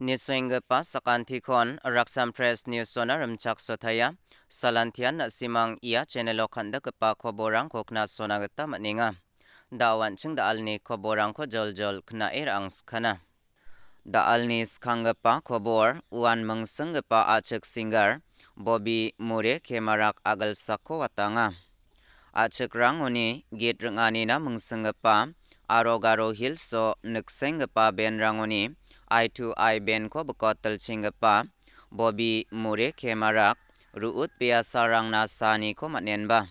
Nisoingpa sakantikon Raksam Press News Sonaram Chak Sothaya Salantian na simang ia channelo khanda kapa khoborang kokna sonagata maninga dawan chung da alni khoborang ko jol khna angs khana da alni skhangapa khobor uan mungsangpa achak singer Bobby Mure Kemarak agal sakko watanga achak rangoni git rangani na mungsangpa Arogaro Hills so nuksengpa ben rangoni I2I ben ko bekotel chingapa Bobby Mure Kemarak ruut pia sarang na sani ko manenba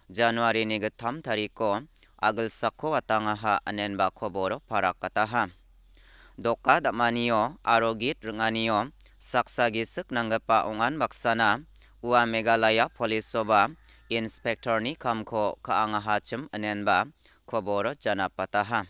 January ni gatham tariko agal sakko watanga ha anenba khoboro parakataha doka damaniyo arogit runganiyo saksagi suk nangapa ongan baksana ua Meghalaya Police Soba Inspector ni kamko kaanga hachim anenba khoboro janapataha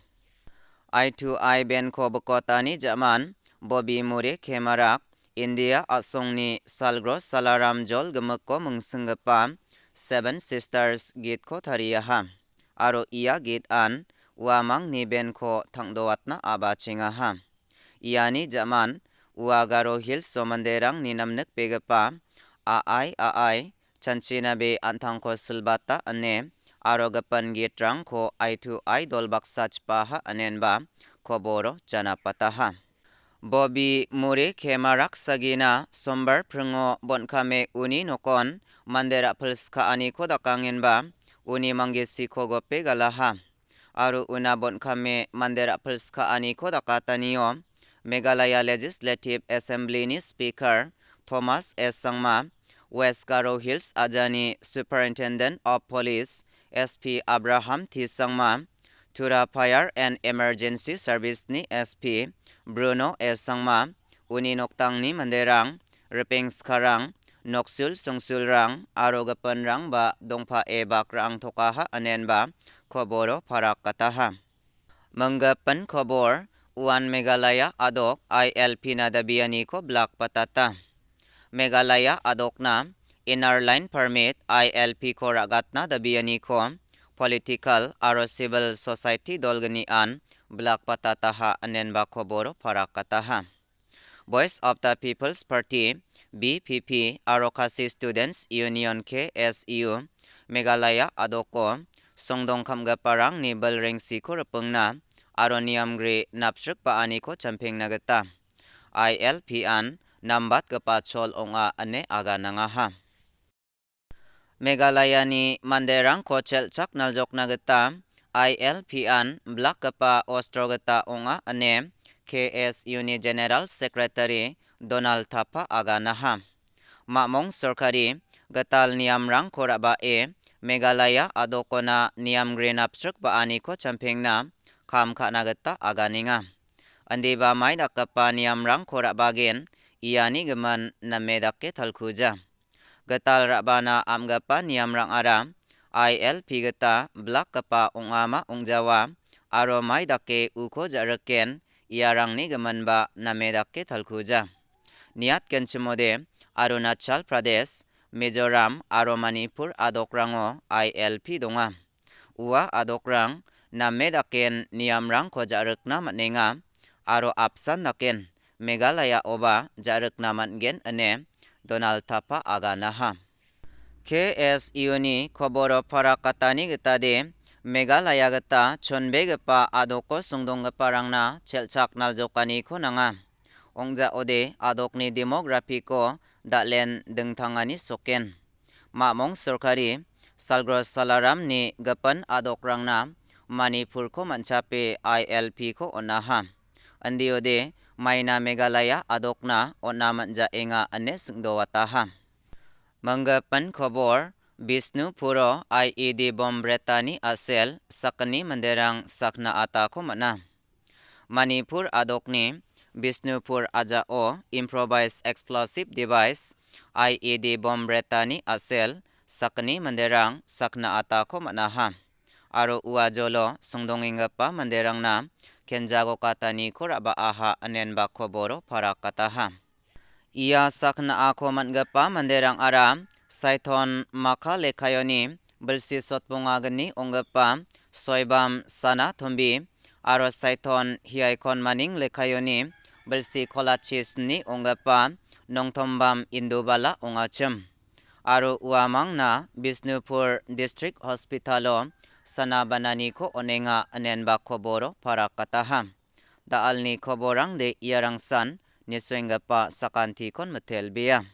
I2I ben ko bekotani jaman Bobby Mure Kemarak India asongni salgro salaram jol gemeko mungsengpa Seven Sisters git ko thariyaha aro iya git an uamang ni ben ko thangdowatna abachingaha iani jaman uagaro Hills somanderang ninamnek pegapa aai chanchina be antangko silbata ane aro gapan gitrang ko I2I dolbak sachpaha anenba khoboro janapataha Bobby Mure Kemarak sagina sombar phrungo bonkame uni nokon mandera pulska ani ko dakangenba uni mangesi ko gope galaha aru una bonkame mandera pulska ani ko dakataniyo Meghalaya Legislative Assembly ni Speaker Thomas S. Sangma West Garo Hills Ajani Superintendent of Police SP Abraham T. Sangma Tura Fire and Emergency Service ni SP Bruno S. Sangma uni noktang ni manderang repeng skarang noksul songsul rang arogapan rang ba dongpa e bakrang tokaha anenba khoboro parakataha manggapan khobor uan Meghalaya adok ILP na dabiani ko black patata Meghalaya adok na inner line permit ILP ko ragatna dabiani ko political aro civil society dolgani an black patataha anenba khoboro parakataha Voice of the People's Party BPP Arokasi Students Union KSU Meghalaya adoko songdong khamga parang ni balrengsi ko rapungna aroniam gre napsruk pa ani ko champeng nagata ILP an nambat kapa chol onga ane aga nangaha Meghalaya ni manderang ko chelchak naljok nagata ILP an black kapa ostrogata onga ane KSU ni General Secretary Donald Thapa aga naha mamong sorkari gatal niamrang koraba e Meghalaya adokona niam green upstruk ba ani ko champengna kham khana gata aganinga andeba maida kapa niamrang koraba gen iani gaman namedakke thalkhuja gatal rabana amgapa niamrang ara ILP gata black kapa ongama ongjawa aro maidake uko jaraken iarang ni gamanba namedakke thalkhuja niat kenchmode Arunachal Pradesh Mizoram aro Manipur adokrango ILP donga ua adokrang namedaken niamrang ko jarakna manenga aro apsan naken Meghalaya oba jarakna mangen ane Donald Thapa aga naha KSU ni khoboro parakatani gitade Meghalaya gata chonbegapa adoko sungdonggapa rangna chelchak naljokani ko nanga ongja ode adokni demography ko dalen dengthangani soken mamong sorkari salgro salaram ni gapan adokrangna Manipur ko manchape ILP ko onaha andiode maina Meghalaya adokna onna manja enga ane singdowataha manggapan khobor Bishnu Puro IED bom Bretani asel sakani manderang sakna ata ko mana Manipur adokni Bishnupur aja o improvised explosive device IED bom Bretani asel sakani manderang sakna ata ko manaha aro uajolo songdongingapa manderang na kenjago katani ko raba aha anenba khoboro parakataha ia sakna ako mangapa manderang ara Saithon Maka Lekayoni Belsi Sotpungagani Ongapa Soibam Sana Thumbi Aro Saithon Hiaikon Maning Lekayoni belsi kolachis ni ongapa nongthombam indubala ongacham. Aro uamang na Bisnupur District Hospitalo sanabanani ko onenga anenba koboro para kataha. Daalni koborang de iarang san niswengapa sakanti kon metelbia.